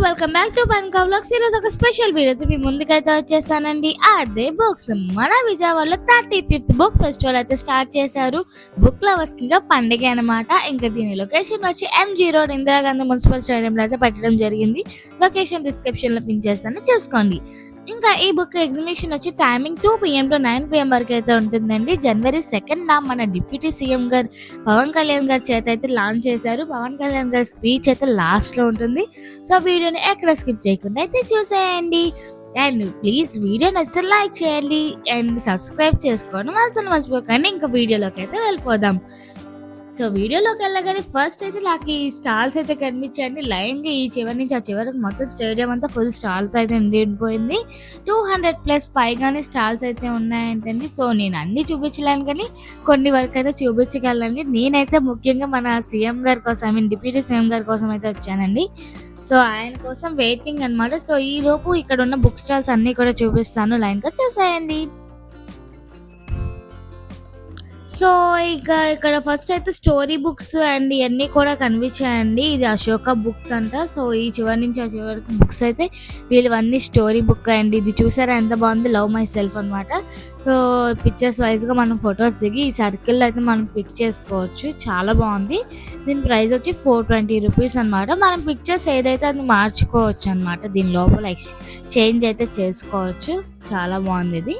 Welcome back to Panka vlogs. ఈరోజు ఒక special వీడియోతో మీ ముందుకైతే వచ్చేసానండి. అదే బుక్స్ మన విజయవాడలో 35th బుక్ ఫెస్టివల్ అయితే స్టార్ట్ చేశారు. బుక్ లవర్స్ కి పండుగ అనమాట. ఇంకా దీని లొకేషన్ వచ్చి MG రోడ్ ఇందిరాగాంధీ మున్సిపల్ స్టేడియంలో అయితే పెట్టడం జరిగింది. లొకేషన్ డిస్క్రిప్షన్ లో పిన్ చేస్తాను, చూసుకోండి. ఇంకా ఈ బుక్ ఎగ్జిబిషన్ వచ్చి టైమింగ్ 2 PM to 9 PM వరకు అయితే ఉంటుందండి. January 2nd మన డిప్యూటీ సీఎం గారు పవన్ కళ్యాణ్ గారి చేత అయితే లాంచ్ చేశారు. పవన్ కళ్యాణ్ గారి స్పీచ్ అయితే లాస్ట్ లో ఉంటుంది. సో వీడియోని ఎక్కడ స్కిప్ చేయకుండా అయితే చూసేయండి. అండ్ ప్లీజ్ వీడియో నచ్చితే లైక్ చేయండి అండ్ సబ్స్క్రైబ్ చేసుకోవడం అసలు మర్చిపోకండి. ఇంకా వీడియోలోకి అయితే వెళ్ళిపోదాం. సో వీడియోలోకి వెళ్ళగానే ఫస్ట్ అయితే నాకు ఈ స్టాల్స్ అయితే కనిపించాయండి. లైన్గా ఈ చివరి నుంచి ఆ చివరికి మొత్తం స్టేడియం అంతా ఫుల్ స్టాల్తో అయితే నిండిపోయింది. 200+ పైగానే స్టాల్స్ అయితే ఉన్నాయంటండి. సో నేను అన్ని చూపించలేను కానీ కొన్ని వరకు అయితే చూపించగలండి. నేనైతే ముఖ్యంగా మన సీఎం గారి కోసం, డిప్యూటీ సీఎం గారి కోసం అయితే వచ్చానండి. సో ఆయన కోసం వెయిటింగ్ అనమాట. సో ఈ లోపు ఇక్కడ ఉన్న బుక్ స్టాల్స్ అన్ని కూడా చూపిస్తాను, లైన్గా చూసేయండి. సో ఇక ఇక్కడ ఫస్ట్ అయితే స్టోరీ బుక్స్ అండ్ ఇవన్నీ కూడా కనిపించాయండి. ఇది అశోక బుక్స్ అంట. సో ఈ చివరి నుంచి ఆ చివరికి బుక్స్ అయితే వీళ్ళవన్నీ స్టోరీ బుక్ అండి. ఇది చూసారా ఎంత బాగుంది, లవ్ మై సెల్ఫ్ అనమాట. సో పిక్చర్స్ వైజ్గా మనం ఫొటోస్ దిగి ఈ సర్కిల్ అయితే మనం పిక్ చేసుకోవచ్చు. చాలా బాగుంది. దీని ప్రైస్ వచ్చి 420 రూపీస్ అనమాట. మనం పిక్చర్స్ ఏదైతే అది మార్చుకోవచ్చు అనమాట. దీని లోపల చేంజ్ అయితే చేసుకోవచ్చు. చాలా బాగుంది ఇది.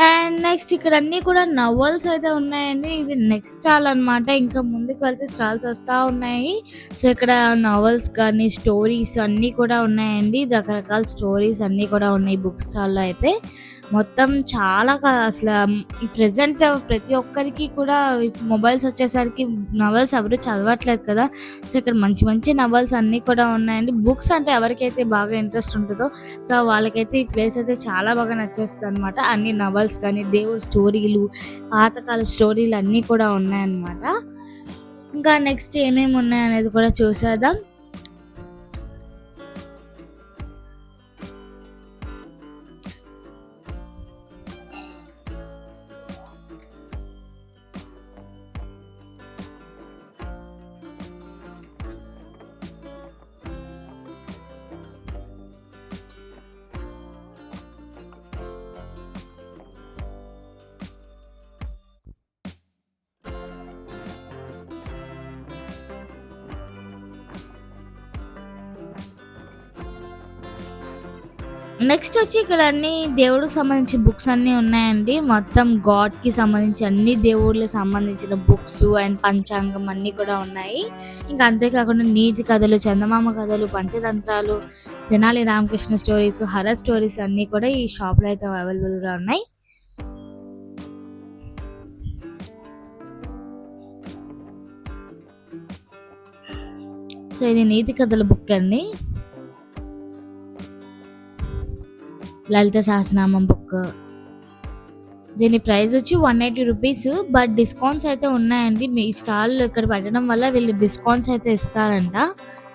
అండ్ నెక్స్ట్ ఇక్కడ అన్ని కూడా నవల్స్ అయితే ఉన్నాయండి. ఇది నెక్స్ట్ స్టాల్ అనమాట. ఇంకా ముందుకు వెళ్తే స్టాల్స్ వస్తూ ఉన్నాయి. సో ఇక్కడ నవల్స్ కానీ స్టోరీస్ అన్నీ కూడా ఉన్నాయండి. రకరకాల స్టోరీస్ అన్నీ కూడా ఉన్నాయి బుక్ స్టాల్లో అయితే. మొత్తం చాలా అసలు ప్రెసెంట్ ప్రతి ఒక్కరికి కూడా మొబైల్స్ వచ్చేసరికి నవల్స్ ఎవరు చదవట్లేదు కదా. సో ఇక్కడ మంచి మంచి నవల్స్ అన్నీ కూడా ఉన్నాయండి. బుక్స్ అంటే ఎవరికైతే బాగా ఇంట్రెస్ట్ ఉంటుందో సో వాళ్ళకైతే ఈ ప్లేస్ అయితే చాలా బాగా నచ్చేస్తుంది అనమాట. అన్ని నవల్స్ కానీ దేవుడి స్టోరీలు, పాతకాల స్టోరీలు అన్నీ కూడా ఉన్నాయన్నమాట. ఇంకా నెక్స్ట్ ఏమేమి ఉన్నాయనేది కూడా చూసేద్దాం. నెక్స్ట్ వచ్చి ఇక్కడ అన్ని దేవుడికి సంబంధించిన బుక్స్ అన్నీ ఉన్నాయండి. మొత్తం గాడ్కి సంబంధించి అన్ని దేవుళ్ళకి సంబంధించిన బుక్స్ అండ్ పంచాంగం అన్నీ కూడా ఉన్నాయి. ఇంకా అంతేకాకుండా నీతి కథలు, చందమామ కథలు, పంచతంత్రాలు, Tenali Ramakrishna stories, horror stories అన్నీ కూడా ఈ షాప్లో అయితే అవైలబుల్గా ఉన్నాయి. సో ఇది నీతి కథల బుక్ అండి. లలిత సహస్రనామం బుక్. దీని ప్రైస్ వచ్చి 180 రూపీస్. బట్ డిస్కౌంట్స్ అయితే ఉన్నాయండి. మీ స్టాల్ ఇక్కడ పెట్టడం వల్ల వీళ్ళు డిస్కౌంట్స్ అయితే ఇస్తారంట.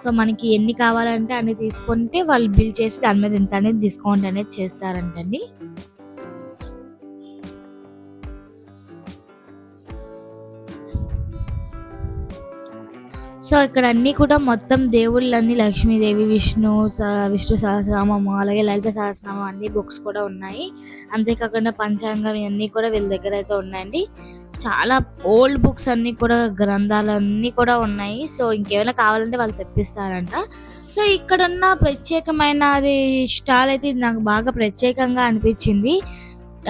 సో మనకి ఎన్ని కావాలంటే అన్ని తీసుకుంటే వాళ్ళు బిల్ చేసి దాని మీద ఇంత అనేది డిస్కౌంట్ అనేది చేస్తారంటండి. సో ఇక్కడ అన్నీ కూడా మొత్తం దేవుళ్ళన్నీ లక్ష్మీదేవి, విష్ణు సహస్రనామం, అలాగే లలిత సహస్రనామం అన్ని బుక్స్ కూడా ఉన్నాయి. అంతేకాకుండా పంచాంగం ఇవన్నీ కూడా వీళ్ళ దగ్గర అయితే ఉన్నాయండి. చాలా ఓల్డ్ బుక్స్ అన్నీ కూడా, గ్రంథాలన్నీ కూడా ఉన్నాయి. సో ఇంకేమైనా కావాలంటే వాళ్ళు తెప్పిస్తారంట. సో ఇక్కడున్న ప్రత్యేకమైన అది స్టాల్ అయితే నాకు బాగా ప్రత్యేకంగా అనిపించింది.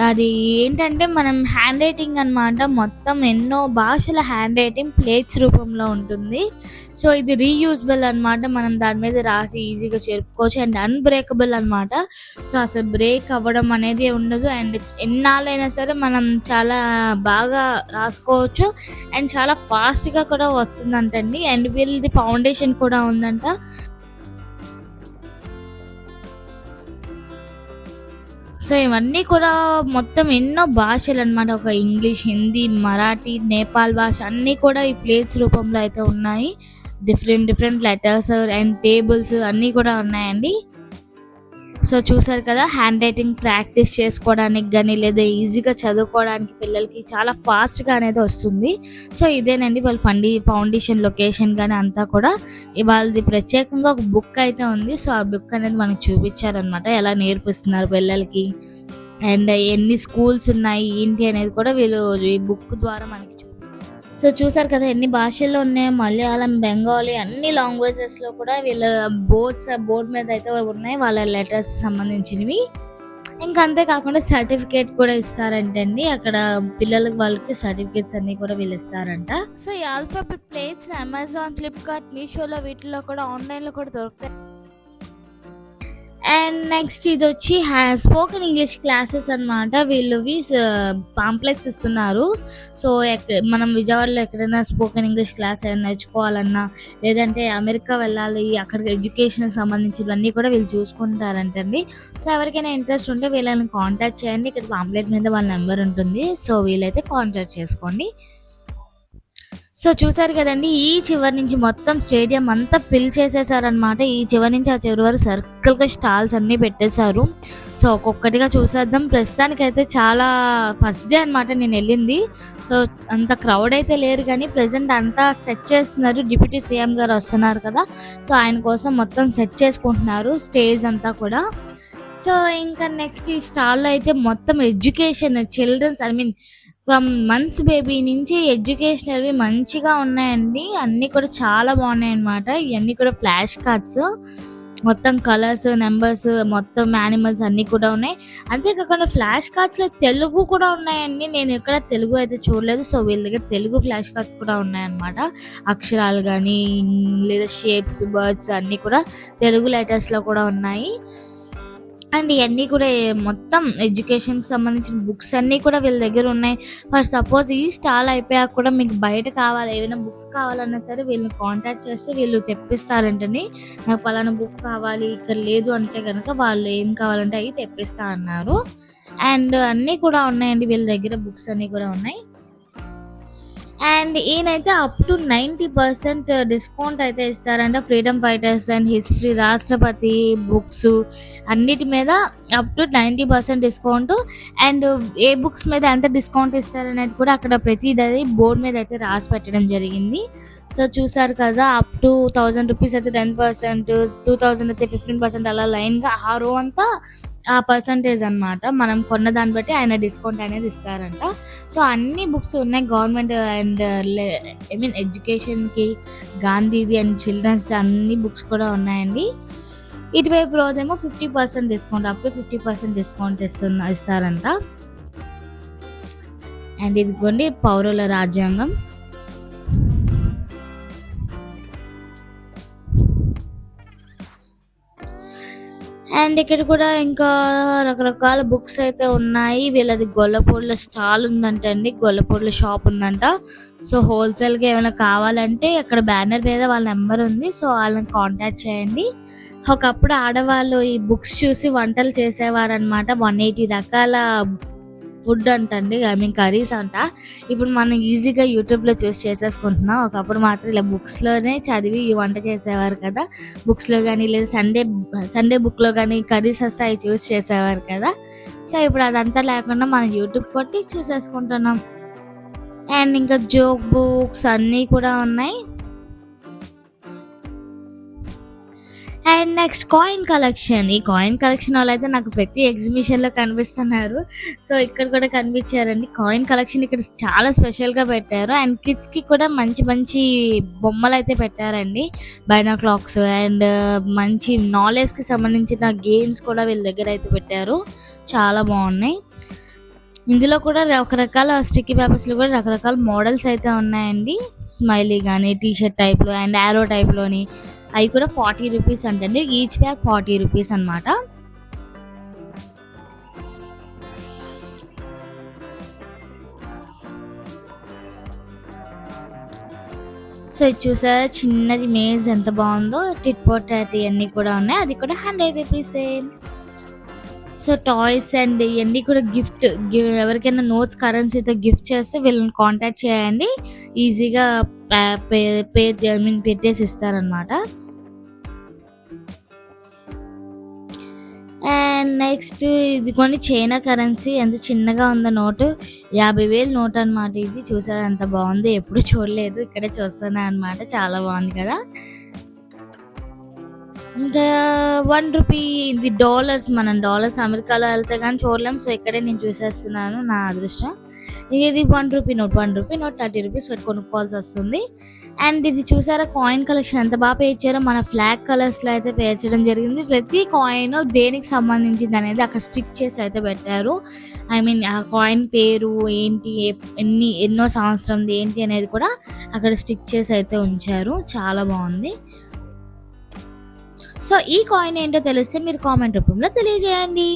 అది ఏంటంటే మనం హ్యాండ్ రైటింగ్ అనమాట. మొత్తం ఎన్నో భాషల హ్యాండ్ రైటింగ్ ప్లేట్స్ రూపంలో ఉంటుంది. సో ఇది రీయూజబుల్ అనమాట. మనం దాని మీద రాసి ఈజీగా చెప్పుకోవచ్చు. అండ్ అన్బ్రేకబుల్ అనమాట. సో అసలు బ్రేక్ అవ్వడం అనేది ఉండదు. అండ్ ఎన్నాళ్ళైనా సరే మనం చాలా బాగా రాసుకోవచ్చు. అండ్ చాలా ఫాస్ట్గా కూడా వస్తుందంటండి. అండ్ వీళ్ళది ఫౌండేషన్ కూడా ఉందంట. సో ఇవన్నీ కూడా మొత్తం ఎన్నో భాషలు అనమాట. ఒక ఇంగ్లీష్, హిందీ, మరాఠీ, నేపాల్ భాష అన్నీ కూడా ఈ ప్లేట్స్ రూపంలో అయితే ఉన్నాయి. డిఫరెంట్ లెటర్స్ అండ్ టేబుల్స్ అన్నీ కూడా ఉన్నాయండి. సో చూసారు కదా, హ్యాండ్ రైటింగ్ ప్రాక్టీస్ చేసుకోవడానికి కానీ లేదా ఈజీగా చదువుకోవడానికి పిల్లలకి చాలా ఫాస్ట్గా అనేది వస్తుంది. సో ఇదేనండి వాళ్ళ ఫౌండేషన్ లొకేషన్ కానీ అంతా కూడా వాళ్ళది ప్రత్యేకంగా ఒక బుక్ అయితే ఉంది. సో ఆ బుక్ అనేది మనకు చూపించారనమాట, ఎలా నేర్పిస్తున్నారు పిల్లలకి అండ్ ఎన్ని స్కూల్స్ ఉన్నాయి ఏంటి అనేది కూడా వీళ్ళు ఈ బుక్ ద్వారా మనకి సో చూసారు కదా ఎన్ని భాషల్లో ఉన్నాయి. మలయాళం, బెంగాలీ అన్ని లాంగ్వేజెస్లో కూడా వీళ్ళ బోర్డ్ మీద అయితే ఉన్నాయి వాళ్ళ లెటర్స్ సంబంధించినవి. ఇంకా అంతేకాకుండా సర్టిఫికేట్ కూడా ఇస్తారంటండి అక్కడ పిల్లలకి, వాళ్ళకి సర్టిఫికేట్స్ అన్ని కూడా వీళ్ళు ఇస్తారంట. సో ఈ ఆల్ఫాబెట్ ప్లేట్స్ అమెజాన్, ఫ్లిప్కార్ట్, మీషోలో వీటిలో కూడా ఆన్లైన్లో కూడా దొరుకుతాయి. అండ్ నెక్స్ట్ ఇది వచ్చి స్పోకెన్ ఇంగ్లీష్ క్లాసెస్ అనమాట. వీళ్ళువి పాంప్లెట్స్ ఇస్తున్నారు. సో మనం విజయవాడలో ఎక్కడైనా స్పోకెన్ ఇంగ్లీష్ క్లాస్ ఏమైనా నేర్చుకోవాలన్నా లేదంటే అమెరికా వెళ్ళాలి, అక్కడ ఎడ్యుకేషన్కి సంబంధించినవన్నీ కూడా వీళ్ళు చూసుకుంటారంటండి. సో ఎవరికైనా ఇంట్రెస్ట్ ఉంటే వీళ్ళని కాంటాక్ట్ చేయండి. ఇక్కడ పాంప్లెట్ మీద వాళ్ళ నెంబర్ ఉంటుంది. సో వీళ్ళైతే కాంటాక్ట్ చేసుకోండి. సో చూసారు కదండి, ఈ చివరి నుంచి మొత్తం స్టేడియం అంతా ఫిల్ చేసేసారనమాట. ఈ చివరి నుంచి ఆ చివరి వరకు సర్కిల్గా స్టాల్స్ అన్నీ పెట్టేశారు. సో ఒక్కొక్కటిగా చూసేద్దాం. ప్రస్తుతానికైతే చాలా ఫస్ట్ డే అనమాట నేను వెళ్ళింది. సో అంత క్రౌడ్ అయితే లేరు, కానీ ప్రజెంట్ అంతా సెట్ చేస్తున్నారు. డిప్యూటీ సీఎం గారు వస్తున్నారు కదా, సో ఆయన కోసం మొత్తం సెట్ చేసుకుంటున్నారు స్టేజ్ అంతా కూడా. సో ఇంకా నెక్స్ట్ ఈ స్టాల్లో అయితే మొత్తం education, children's from months baby నుంచి ఎడ్యుకేషనల్వి మంచిగా ఉన్నాయండి. అన్నీ కూడా చాలా బాగున్నాయి అన్నమాట. ఇవన్నీ కూడా ఫ్లాష్ కార్డ్స్, మొత్తం కలర్స్, నెంబర్స్, మొత్తం యానిమల్స్ అన్నీ కూడా ఉన్నాయి. అంతేకాకుండా ఫ్లాష్ కార్డ్స్లో తెలుగు కూడా ఉన్నాయండి. నేను ఎక్కడ తెలుగు అయితే చూడలేదు. సో వీళ్ళ దగ్గర తెలుగు ఫ్లాష్ కార్డ్స్ కూడా ఉన్నాయన్నమాట. అక్షరాలు కానీ లేదా షేప్స్, బర్డ్స్ అన్నీ కూడా తెలుగు లెటర్స్లో కూడా ఉన్నాయి. అండ్ ఇవన్నీ కూడా మొత్తం ఎడ్యుకేషన్కి సంబంధించిన బుక్స్ అన్నీ కూడా వీళ్ళ దగ్గర ఉన్నాయి. ఫర్ సపోజ్ ఈ స్టాల్ అయిపోయాక కూడా మీకు బయట కావాలి, ఏమైనా బుక్స్ కావాలన్నా సరే వీళ్ళని కాంటాక్ట్ చేస్తే వీళ్ళు తెప్పిస్తారంటండి. నాకు పలానా బుక్ కావాలి ఇక్కడ లేదు అంటే కనుక వాళ్ళు ఏం కావాలంటే అవి తెప్పిస్తా అన్నారు. అండ్ అన్నీ కూడా ఉన్నాయండి వీళ్ళ దగ్గర, బుక్స్ అన్నీ కూడా ఉన్నాయి. అండ్ ఈయనైతే అప్ టు 90% డిస్కౌంట్ అయితే ఇస్తారంట. ఫ్రీడమ్ ఫైటర్స్ అండ్ హిస్టరీ, రాష్ట్రపతి బుక్స్ అన్నిటి మీద up to 90% discount. And A books మీద ఎంత డిస్కౌంట్ ఇస్తారనేది కూడా అక్కడ ప్రతిదీ బోర్డు మీద అయితే రాసి పెట్టడం జరిగింది. సో చూసారు కదా, అప్ టు 1000 రూపీస్ అయితే 10%, 2000 అయితే 15%, అలా లైన్గా ఆ రో అంతా ఆ పర్సంటేజ్ అనమాట. మనం కొన్న దాన్ని బట్టి ఆయన డిస్కౌంట్ అనేది ఇస్తారంట. సో అన్ని బుక్స్ ఉన్నాయి గవర్నమెంట్ అండ్ ఎడ్యుకేషన్కి, గాంధీది అండ్ చిల్డ్రన్స్ అన్ని బుక్స్ కూడా ఉన్నాయండి. ఇటువైపు రోజేమో 50% డిస్కౌంట్, అప్పుడు 50% డిస్కౌంట్ ఇస్తారంట. అండ్ ఇదిగోండి పౌరుల రాజ్యాంగం. అండ్ ఇక్కడ కూడా ఇంకా రకరకాల బుక్స్ అయితే ఉన్నాయి. వీళ్ళది గొల్లపూడిలో స్టాల్ ఉందంట అండి, గొల్లపూడిలో షాప్ ఉందంట. సో హోల్సేల్గా ఏమైనా కావాలంటే అక్కడ బ్యానర్ మీద వాళ్ళ నెంబర్ ఉంది. సో వాళ్ళని కాంటాక్ట్ చేయండి. ఒకప్పుడు ఆడవాళ్ళు ఈ బుక్స్ చూసి వంటలు చేసేవారనమాట. 180 రకాల ఫుడ్ అంటండి, కర్రీస్ అంట. ఇప్పుడు మనం ఈజీగా యూట్యూబ్లో చూసి చేసేసుకుంటున్నాం. ఒకప్పుడు మాత్రం ఇలా బుక్స్లోనే చదివి ఈ వంట చేసేవారు కదా. బుక్స్లో కానీ లేదా సండే బుక్లో కానీ కర్రీస్ వస్తే అవి చూసి చేసేవారు కదా. సో ఇప్పుడు అదంతా లేకుండా మనం యూట్యూబ్ కొట్టి చూసేసుకుంటున్నాం. అండ్ ఇంకా జోక్ బుక్స్ అన్నీ కూడా ఉన్నాయి. And next coin collection. ఈ కాయిన్ కలెక్షన్ వాళ్ళు అయితే నాకు ప్రతి ఎగ్జిబిషన్లో కనిపిస్తున్నారు. సో ఇక్కడ కూడా కనిపించారండి. కాయిన్ కలెక్షన్ ఇక్కడ చాలా స్పెషల్గా పెట్టారు. అండ్ కిడ్స్కి కూడా మంచి మంచి బొమ్మలు అయితే పెట్టారండి, బైనాక్లాక్స్ అండ్ మంచి నాలెడ్జ్కి సంబంధించిన గేమ్స్ కూడా వీళ్ళ దగ్గర అయితే పెట్టారు. చాలా బాగున్నాయి. ఇందులో కూడా రకరకాల స్టిక్కీ పేపర్స్లో కూడా రకరకాల మోడల్స్ అయితే ఉన్నాయండి. స్మైలీ కానీ, టీషర్ట్ టైప్లో అండ్ యారో టైప్లోని. అవి కూడా 40 రూపీస్ అంటండి. ఈచ్ బ్యాగ్ 40 రూపీస్ అనమాట. సో ఇది చూసారా, చిన్నది మేజ్ ఎంత బాగుందో. టిట్ ఫోర్ టాట్ ఇవన్నీ కూడా ఉన్నాయి, అది కూడా 100 రూపీసే. సో టాయ్స్ అండ్ ఇవన్నీ కూడా గిఫ్ట్, ఎవరికైనా నోట్స్ కరెన్సీతో గిఫ్ట్ చేస్తే వీళ్ళని కాంటాక్ట్ చేయండి. ఈజీగా పెట్టేసి ఇస్తారనమాట. అండ్ నెక్స్ట్ ఇది కొన్ని చైనా కరెన్సీ ఎంత చిన్నగా ఉందో నోటు. 50,000 నోట్ అనమాట. ఇది చూసారా ఎంత బాగుంది, ఎప్పుడు చూడలేదు, ఇక్కడే చూస్తున్నా అనమాట. చాలా బాగుంది కదా. ఇంకా 1 రూపీ ఇది డాలర్స్. మనం డాలర్స్ అమెరికాలో వెళ్తే కానీ చూడలేం. సో ఇక్కడే నేను చూసేస్తున్నాను, నా అదృష్టం. ఇది 1 rupee note. 1 rupee note 30 rupees పెట్టి కొనుక్కోవాల్సి వస్తుంది. అండ్ ఇది చూసారా కాయిన్ కలెక్షన్ ఎంత బాగా పేర్చారో. మన ఫ్లాగ్ కలర్స్లో అయితే పేర్చడం జరిగింది. ప్రతి కాయిన్ దేనికి సంబంధించింది అనేది అక్కడ స్టిక్ చేసి అయితే పెట్టారు. ఐ మీన్ ఆ కాయిన్ పేరు ఏంటి, ఎన్నో సంవత్సరంది ఏంటి అనేది కూడా అక్కడ స్టిక్ చేసి అయితే ఉంచారు. చాలా బాగుంది. సో ఈ కాయిన్ ఏంటో తెలిస్తే మీరు కామెంట్ రూపంలో తెలియజేయండి.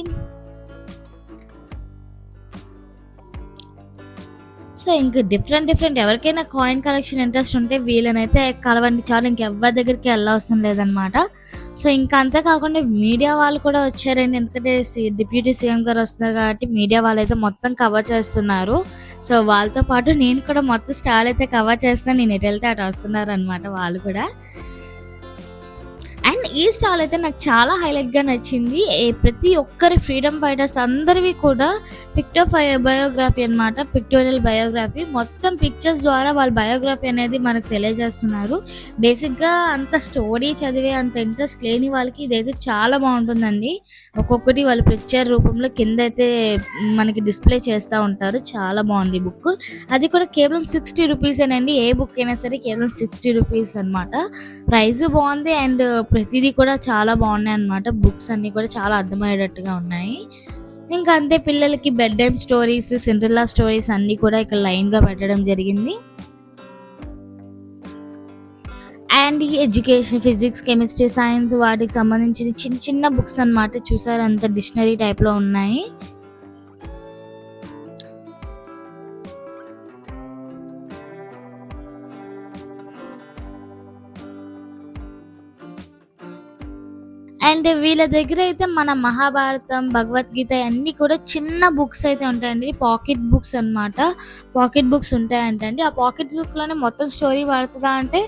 సో ఇంక డిఫరెంట్ ఎవరికైనా కాయిన్ కలెక్షన్ ఇంట్రెస్ట్ ఉంటే వీళ్ళనైతే కలవండి చాలు, ఇంకెవ్వరి దగ్గరికి వెళ్ళవసరం లేదనమాట. సో ఇంకా అంతే కాకుండా మీడియా వాళ్ళు కూడా వచ్చారండి. ఎందుకంటే డిప్యూటీ సీఎం గారు వస్తున్నారు కాబట్టి మీడియా వాళ్ళు అయితే మొత్తం కవర్ చేస్తున్నారు. సో వాళ్ళతో పాటు నేను కూడా మొత్తం స్టాల్ అయితే కవర్ చేస్తాను. నేను ఎటు వెళ్తే అటు వస్తున్నారు అనమాట వాళ్ళు కూడా. అండ్ ఈ స్టాల్ అయితే నాకు చాలా హైలైట్గా నచ్చింది. ప్రతి ఒక్కరి ఫ్రీడమ్ ఫైటర్స్ అందరివి కూడా బయోగ్రఫీ అనమాట. పిక్టోరియల్ బయోగ్రఫీ, మొత్తం పిక్చర్స్ ద్వారా వాళ్ళ బయోగ్రఫీ అనేది మనకు తెలియజేస్తున్నారు. బేసిక్గా అంత స్టోరీ చదివే అంత ఇంట్రెస్ట్ లేని వాళ్ళకి ఇదైతే చాలా బాగుంటుందండి. ఒక్కొక్కటి వాళ్ళు పిక్చర్ రూపంలో కింద అయితే మనకి డిస్ప్లే చేస్తూ ఉంటారు. చాలా బాగుంది బుక్. అది కూడా కేవలం 60 రూపీసేనండి. ఏ బుక్ అయినా సరే కేవలం 60 రూపీస్ అనమాట. ప్రైస్ బాగుంది అండ్ ప్రతిదీ కూడా చాలా బాగున్నాయి అన్నమాట. బుక్స్ అన్నీ కూడా చాలా అర్థమయ్యేటట్టుగా ఉన్నాయి. ఇంకా అంతే పిల్లలకి bed time stories, Cinderella stories అన్నీ కూడా ఇక్కడ లైన్గా పెట్టడం జరిగింది. అండ్ ఈ ఎడ్యుకేషన్, ఫిజిక్స్, కెమిస్ట్రీ, సైన్స్ వాటికి సంబంధించిన చిన్న చిన్న బుక్స్ అన్నమాట. చూసారు అంత డిక్షనరీ టైప్లో ఉన్నాయి. అండ్ వీళ్ళ దగ్గర అయితే మన మహాభారతం, భగవద్గీత అన్నీ కూడా చిన్న బుక్స్ అయితే ఉంటాయండి. పాకెట్ బుక్స్ అనమాట. పాకెట్ బుక్స్ ఉంటాయంటండి. ఆ పాకెట్ బుక్లోనే మొత్తం స్టోరీ పడుతుందా అంటే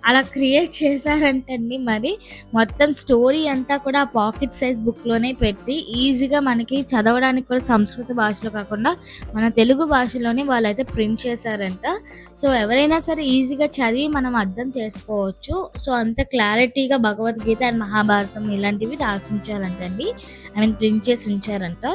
అలా క్రియేట్ చేశారంటండి. మరి మొత్తం స్టోరీ అంతా కూడా ఆ పాకెట్ సైజ్ బుక్లోనే పెట్టి ఈజీగా మనకి చదవడానికి కూడా సంస్కృత భాషలో కాకుండా మన తెలుగు భాషలోనే వాళ్ళైతే ప్రింట్ చేశారంట. సో ఎవరైనా సరే ఈజీగా చదివి మనం అర్థం చేసుకోవచ్చు. సో అంత క్లారిటీగా భగవద్గీత అండ్ మహాభారతం ఇలాంటివి రాసి ఉంచారంటండి. ఐ మీన్ ప్రింట్ చేసి ఉంచారంట.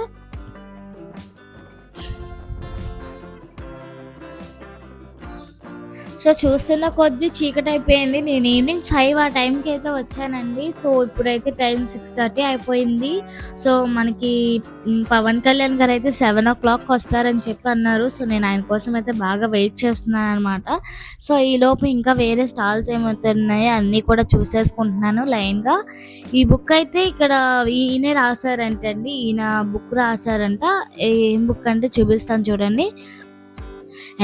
సో చూస్తున్న కొద్దీ చీకటి అయిపోయింది. నేను ఈవినింగ్ 5 ఆ టైంకి అయితే వచ్చానండి. సో ఇప్పుడైతే టైం 6:30 అయిపోయింది. సో మనకి పవన్ కళ్యాణ్ గారు అయితే 7 o'clock వస్తారని చెప్పి అన్నారు. సో నేను ఆయన కోసం అయితే బాగా వెయిట్ చేస్తున్నాను అనమాట. సో ఈలోపు ఇంకా వేరే స్టాల్స్ ఏమవుతున్నాయో అన్నీ కూడా చూసేసుకుంటున్నాను లైన్గా. ఈ బుక్ అయితే ఇక్కడ ఈయనే రాశారంటండి. ఈయన బుక్ రాశారంట. ఏం బుక్ అంటే చూపిస్తాను చూడండి.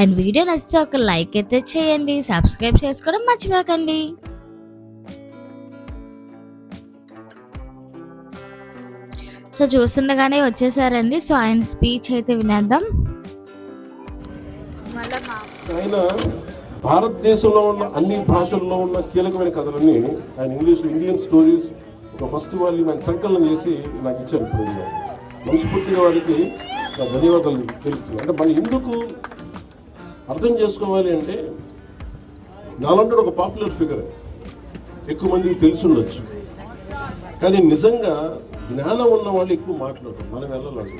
అండ్ వీడియో నచ్చితే ఒక లైక్ అయితే చేయండి, సబ్స్క్రైబ్ చేసుకోవడం మర్చిపోకండి. సో చూస్తుండగానే వచ్చేసారండి. సో ఆయన స్పీచ్ అయితే వినేద్దాం. ఆయన భారతదేశంలో ఉన్న అన్ని భాషల్లో ఉన్న కీలకమైన కథలన్నీ ఆయన ఇంగ్లీష్లో ఇండియన్ స్టోరీస్ ఒక ఫస్ట్ వాల్యూమ్ ఆయన సంకలనం చేసి నాకు ఇచ్చారు. ఇప్పుడు మనస్ఫూర్తిగా వారికి ధన్యవాదాలు తెలుపుతున్నాను. అంటే మనం ఎందుకు అర్థం చేసుకోవాలి అంటే నాలంటే ఒక పాపులర్ ఫిగర్, ఎక్కువ మందికి తెలిసి ఉండొచ్చు, కానీ నిజంగా జ్ఞానం ఉన్న వాళ్ళు ఎక్కువ మాట్లాడరు. మనం వెళ్ళాలి.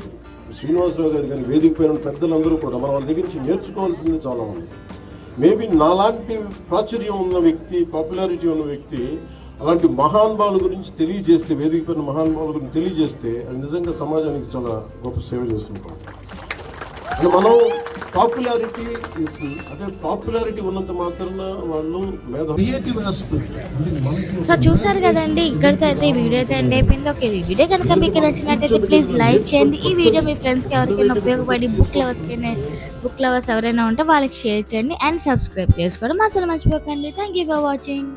శ్రీనివాసరావు గారు కానీ వేదిక పైన పెద్దలందరూ కూడా మన వాళ్ళ దగ్గర నుంచి నేర్చుకోవాల్సింది చాలా ఉంది. మేబీ నాలాంటి ప్రాచుర్యం ఉన్న వ్యక్తి, పాపులారిటీ ఉన్న వ్యక్తి అలాంటి మహానుభావుల గురించి తెలియజేస్తే, వేదిక పైన మహానుభావుల గురించి తెలియజేస్తే అది నిజంగా సమాజానికి చాలా గొప్ప సేవ చేస్తుంటాం. అంటే మనం పాపులారిటీ అంటే పాపులారిటీ ఉన్నంత మాత్రాన వాళ్ళు క్రియేటివ్ ఆస్పెక్ట్. సో చూసారు కదండి, ఇక్కడితో అయితే ఈ వీడియో అయితే ఎండ్ అయిపోయింది. ఓకే, ఈ వీడియో కనుక మీకు నచ్చినట్టయితే ప్లీజ్ లైక్ చేయండి. ఈ వీడియో మీ ఫ్రెండ్స్కి ఎవరికైనా ఉపయోగపడి బుక్ లవర్స్ ఎవరైనా ఉంటే వాళ్ళకి షేర్ చేయండి అండ్ సబ్స్క్రైబ్ చేసుకోవడం అసలు మర్చిపోకండి. Thank you for watching.